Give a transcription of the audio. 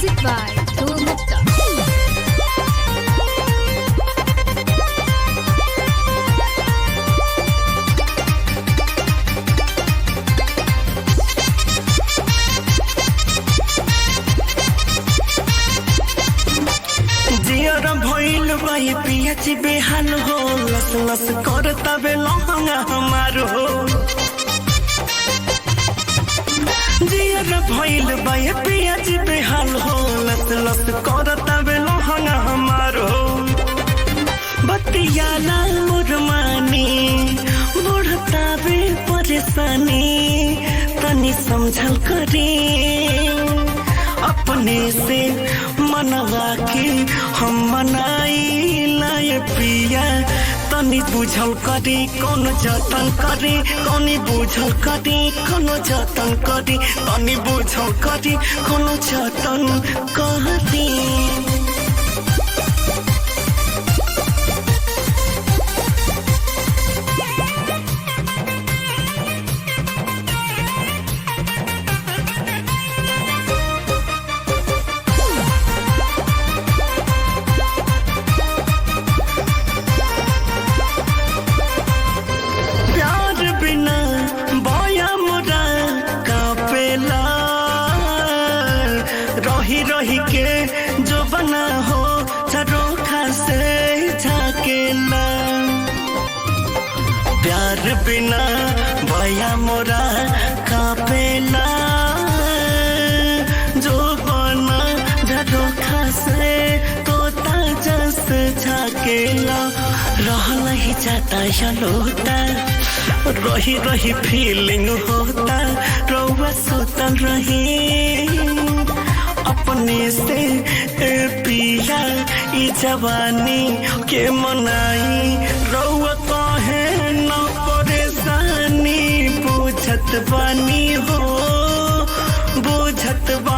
Music by Dhruv Gupta. भइल बाई पियाची बेहाल हो लस लस करता बे लहंगा हमारो जियर भइल बाई पियाची बेहाल हो लस लस करता बे लहंगा हमारो बतियाला मुरमानी बढ़ता बे परेशानी तनी समझल करे अपने से मनवा के हम मनाई लाए पिया तनी बुझल करे कौन जतन करे कौन बुझल करे कौन जतन करे तनी बुझल करे कौन जतन करे रही के जो बना हो झरोखा से झाकेला प्यार बिना भया मोरा कापेला जो बना झरोखा से तोता जस झाकेला रहल ही जाता यलोता रही रही फीलिंग होता रौआ सुतल रही अपने से पिया ई जवानी के मनाई रौआ कहे न परेशानी बुझत बानी हो बुझत बानी